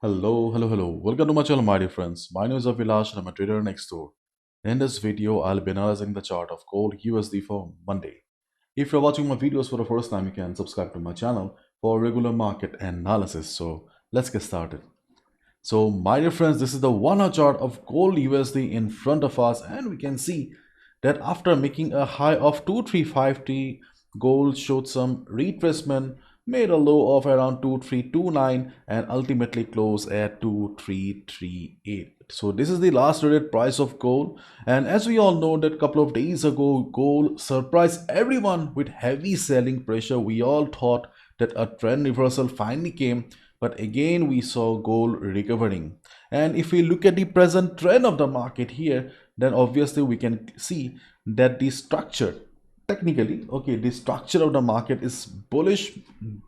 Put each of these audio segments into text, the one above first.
Hello. Welcome to my channel, my dear friends. My name is Avilash and I'm a trader next door. In this video, I'll be analyzing the chart of gold USD for Monday. If you're watching my videos for the first time, you can subscribe to my channel for regular market analysis. So let's get started. So, my dear friends, this is the 1 hour chart of gold USD in front of us, and we can see that after making a high of 2350, gold showed some retracement, made a low of around 2329, and ultimately closed at 2338. So this is the last traded price of gold, and as we all know that couple of days ago gold surprised everyone with heavy selling pressure. We all thought that a trend reversal finally came, but again we saw gold recovering. And if we look at the present trend of the market here, then obviously we can see that the structure, technically, okay, the structure of the market is bullish,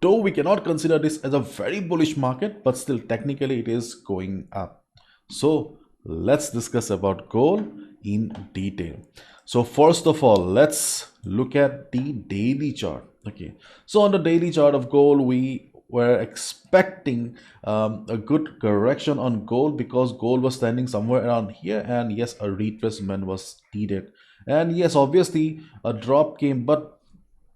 though we cannot consider this as a very bullish market, but still technically it is going up. So let's discuss about gold in detail. So first of all, let's look at the daily chart. Okay, so on the daily chart of gold, we were expecting a good correction on gold because gold was standing somewhere around here, and yes, a retracement was needed. And yes, obviously a drop came, but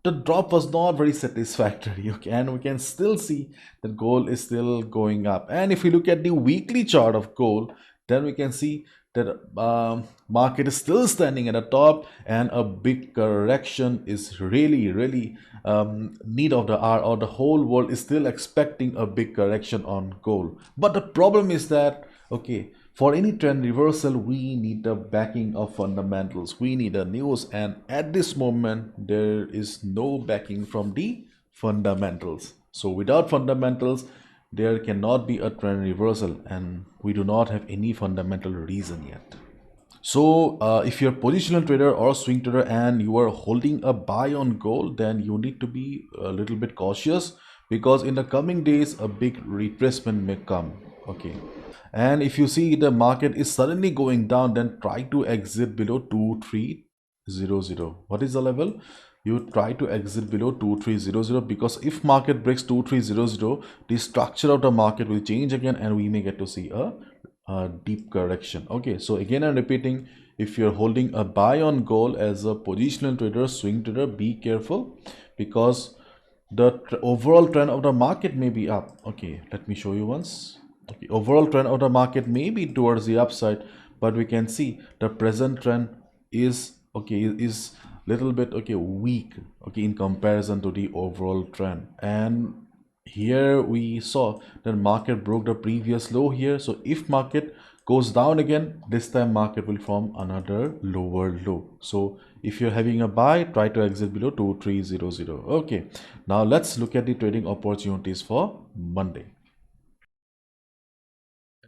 the drop was not very satisfactory. Okay, and we can still see that gold is still going up. And if we look at the weekly chart of gold, then we can see that market is still standing at the top, and a big correction is really need of the hour, or the whole world is still expecting a big correction on gold. But the problem is that, okay, for any trend reversal, we need the backing of fundamentals. We need a news, and at this moment, there is no backing from the fundamentals. So without fundamentals, there cannot be a trend reversal, and we do not have any fundamental reason yet. So if you're a positional trader or swing trader and you are holding a buy on gold, then you need to be a little bit cautious, because in the coming days a big retracement may come. Okay, and if you see the market is suddenly going down, then try to exit below 2300. What is the level? You try to exit below 2300, because if market breaks 2300, the structure of the market will change again and we may get to see a deep correction. Okay, so again I'm repeating, if you're holding a buy on gold as a positional trader, swing trader, be careful, because the overall trend of the market may be up. Okay, let me show you once. Okay, overall trend of the market may be towards the upside, but we can see the present trend is, okay, is little bit, okay, weak, okay, in comparison to the overall trend. And here we saw that market broke the previous low here. So if market goes down again, this time market will form another lower low. So if you're having a buy, try to exit below 2300. Okay, now let's look at the trading opportunities for Monday.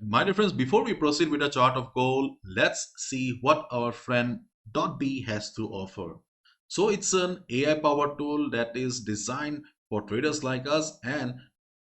My dear friends, before we proceed with the chart of gold, let's see what our friend Dotbee has to offer. So it's an AI powered tool that is designed for traders like us, and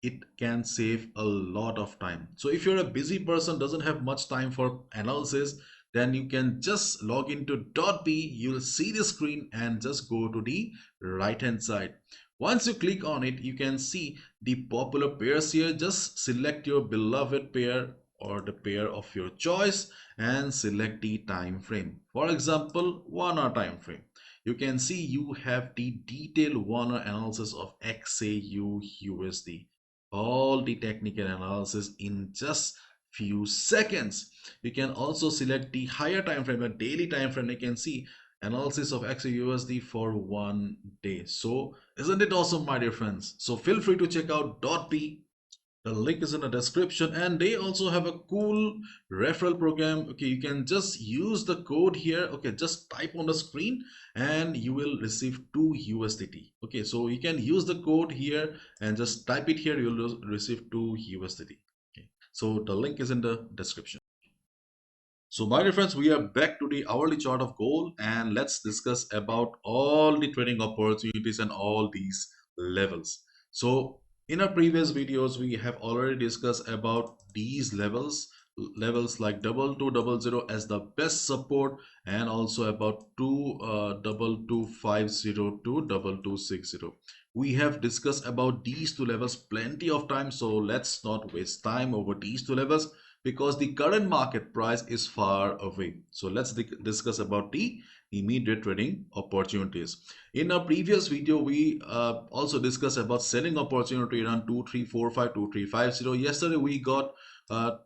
it can save a lot of time. So if you're a busy person, doesn't have much time for analysis, then you can just log into Dotbee. You'll see the screen and just go to the right hand side. Once you click on it, you can see the popular pairs here. Just select your beloved pair or the pair of your choice and select the time frame. For example, 1 hour time frame. You can see you have the detailed 1 hour analysis of XAUUSD. All the technical analysis in just few seconds. You can also select the higher time frame, a daily time frame. You can see analysis of XAUUSD for 1 day. So isn't it awesome, my dear friends? So feel free to check out Dotbee. The link is in the description, and they also have a cool referral program. Okay, you can just use the code here. Okay, just type on the screen and you will receive 2 USDT. Okay, so you can use the code here and just type it here. You'll receive 2 USDT. Okay, so the link is in the description. So my dear friends, we are back to the hourly chart of gold, and let's discuss about all the trading opportunities and all these levels. So in our previous videos, we have already discussed about these levels like 2200 as the best support, and also about 2250 to 2260. We have discussed about these two levels plenty of time, so let's not waste time over these two levels because the current market price is far away. So let's discuss about the immediate trading opportunities. In our previous video, we also discussed about selling opportunity around 2345, 2350. Yesterday, we got uh,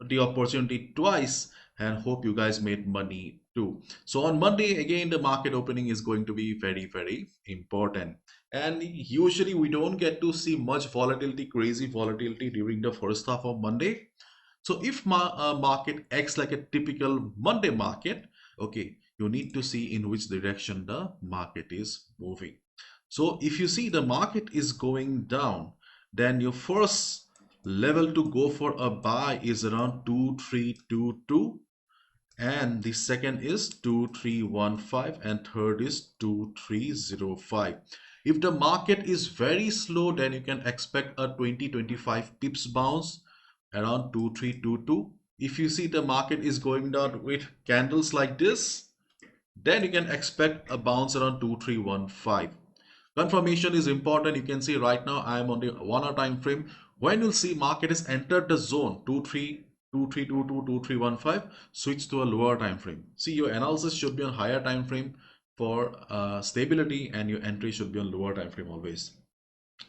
the opportunity twice and hope you guys made money too. So on Monday, again, the market opening is going to be very important. And usually we don't get to see much volatility, crazy volatility during the first half of Monday. So if market acts like a typical Monday market, okay, you need to see in which direction the market is moving. So if you see the market is going down, then your first level to go for a buy is around 2322, and the second is 2315, and third is 2305. If the market is very slow, then you can expect a 20-25 pips bounce around 2322. If you see the market is going down with candles like this, then you can expect a bounce around 2315. Confirmation is important. You can see right now I am on the 1 hour time frame. When you'll see market has entered the zone 2322, 2315, switch to a lower time frame. See, your analysis should be on higher time frame for stability, and your entry should be on lower time frame always.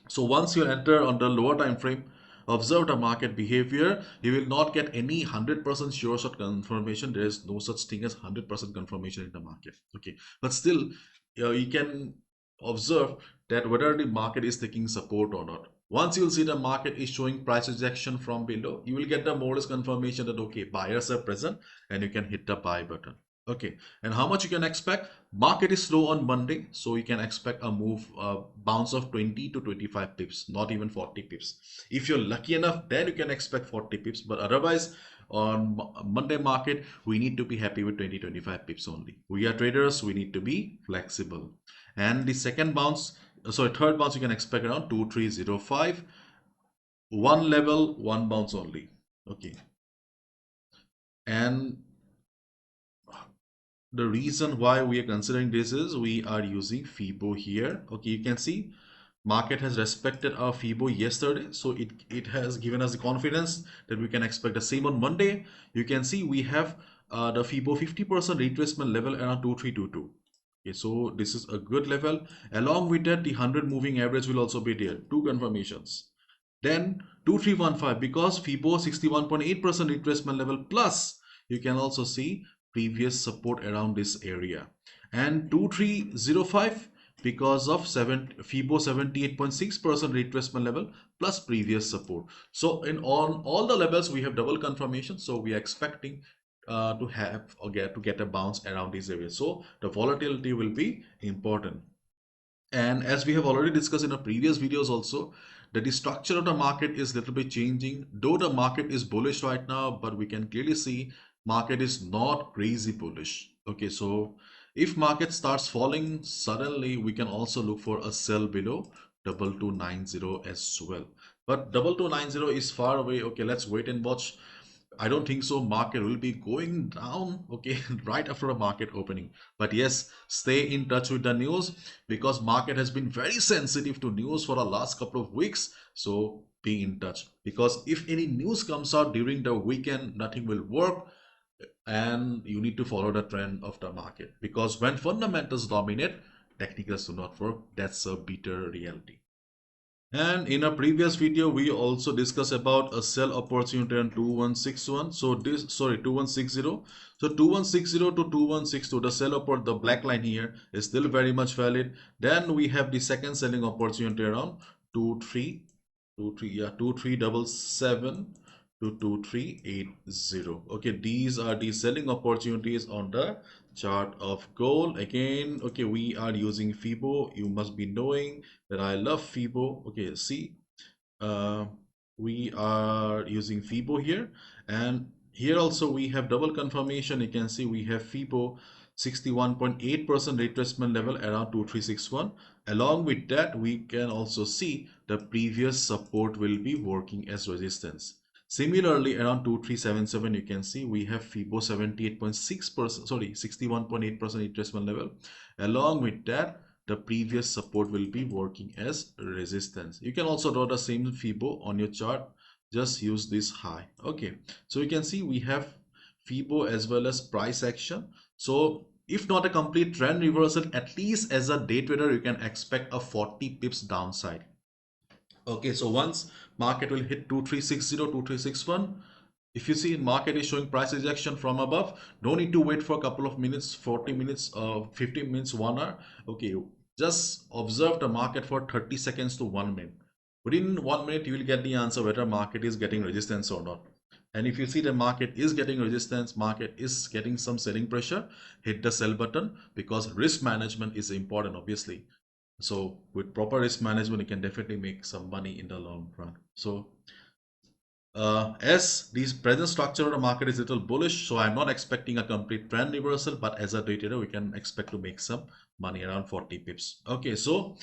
So once you enter on the lower time frame, observe the market behavior. You will not get any 100% sure shot confirmation. There is no such thing as 100% confirmation in the market. Okay, but still, you can observe that whether the market is taking support or not. Once you'll see the market is showing price rejection from below, you will get the more or less confirmation that okay, buyers are present, and you can hit the buy button. Okay, and how much you can expect? Market is slow on Monday, so you can expect a move, bounce of 20 to 25 pips, not even 40 pips. If you're lucky enough, then you can expect 40 pips, but otherwise, on Monday market, we need to be happy with 20-25 pips only. We are traders, we need to be flexible. And the second bounce, sorry, third bounce, you can expect around 2305. One level, one bounce only. Okay. And the reason why we are considering this is we are using FIBO here. Okay, you can see market has respected our FIBO yesterday, so it has given us the confidence that we can expect the same on Monday. You can see we have the FIBO 50% retracement level around 2322. Okay, so this is a good level. Along with that, the 100 moving average will also be there. Two confirmations. Then 2315, because FIBO 61.8% retracement level plus, you can also see previous support around this area. And 2305, because of FIBO 78.6% retracement level plus previous support. So in on all the levels we have double confirmation, so we are expecting to have or get a bounce around these areas. So the volatility will be important. And as we have already discussed in our previous videos also, that the structure of the market is a little bit changing. Though the market is bullish right now, but we can clearly see market is not crazy bullish. Okay, so if market starts falling suddenly, we can also look for a sell below 2290 as well. But 2290 is far away. Okay, let's wait and watch. I don't think so market will be going down, okay, right after a market opening. But yes, stay in touch with the news because market has been very sensitive to news for the last couple of weeks. So be in touch because if any news comes out during the weekend, nothing will work, and you need to follow the trend of the market because when fundamentals dominate, technicals do not work. That's a bitter reality. And in a previous video, we also discussed about a sell opportunity on 2161. So this, sorry, 2160. So 2160 to 2162, the sell opportunity, the black line here is still very much valid. Then we have the second selling opportunity around 2377 to 2380. Okay, these are the selling opportunities on the chart of gold. Again, okay, we are using FIBO. You must be knowing that I love FIBO. Okay, see, uh, we are using FIBO here, and here also we have double confirmation. You can see we have FIBO 61.8% retracement level around 2361. Along with that, we can also see the previous support will be working as resistance. Similarly, around 2377, you can see we have FIBO 78.6%, sorry, 61.8% retracement level. Along with that, the previous support will be working as resistance. You can also draw the same FIBO on your chart. Just use this high. Okay, so you can see we have FIBO as well as price action. So if not a complete trend reversal, at least as a day trader, you can expect a 40 pips downside. Okay, so once market will hit 2360, 2361, if you see market is showing price rejection from above, don't need to wait for a couple of minutes, 40 minutes, 15 minutes, 1 hour. Okay, just observe the market for 30 seconds to 1 minute. Within 1 minute, you will get the answer whether market is getting resistance or not. And if you see the market is getting resistance, market is getting some selling pressure, hit the sell button, because risk management is important, obviously. So with proper risk management, you can definitely make some money in the long run. So as the present structure of the market is a little bullish, so I'm not expecting a complete trend reversal, but as a day trader, we can expect to make some money around 40 pips. Okay, so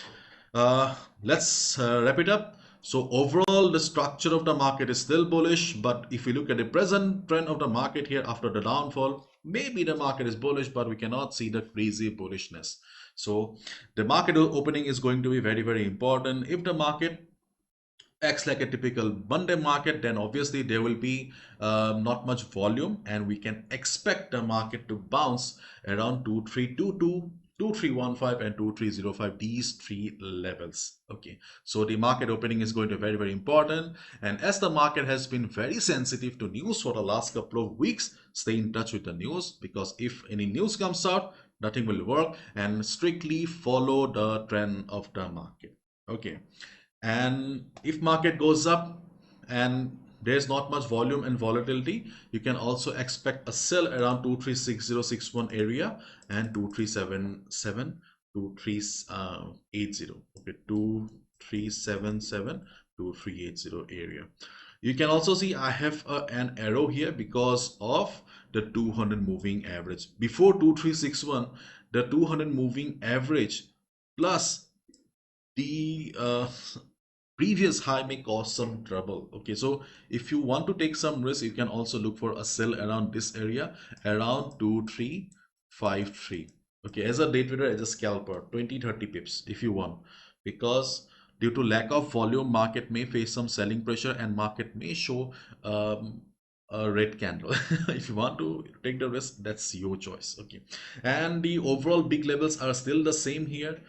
let's wrap it up. So overall, the structure of the market is still bullish, but if we look at the present trend of the market here after the downfall, maybe the market is bullish, but we cannot see the crazy bullishness. So the market opening is going to be very, very important. If the market acts like a typical Monday market, then obviously there will be not much volume, and we can expect the market to bounce around 2322, 2315 and 2305, these three levels. Okay, so the market opening is going to be very, very important, and as the market has been very sensitive to news for the last couple of weeks, stay in touch with the news, because if any news comes out, nothing will work, and strictly follow the trend of the market. Okay, and if market goes up and there's not much volume and volatility, you can also expect a sell around 236061 area and 2377, 2380. Okay, 2377, 2380 area. You can also see I have an arrow here because of the 200 moving average. Before 2361, the 200 moving average plus the previous high may cause some trouble. Okay, so if you want to take some risk, you can also look for a sell around this area, around 2353. Okay, as a day trader, as a scalper, 20-30 pips if you want, because due to lack of volume, market may face some selling pressure and market may show a red candle. If you want to take the risk, that's your choice. Okay, and the overall big levels are still the same here.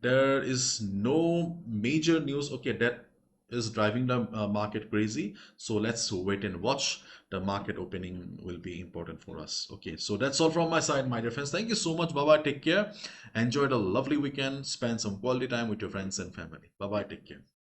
There is no major news, okay, that is driving the market crazy. So let's wait and watch. The market opening will be important for us. Okay, so that's all from my side, my dear friends. Thank you so much. Bye bye, take care. Enjoy the lovely weekend. Spend some quality time with your friends and family. Bye bye, take care.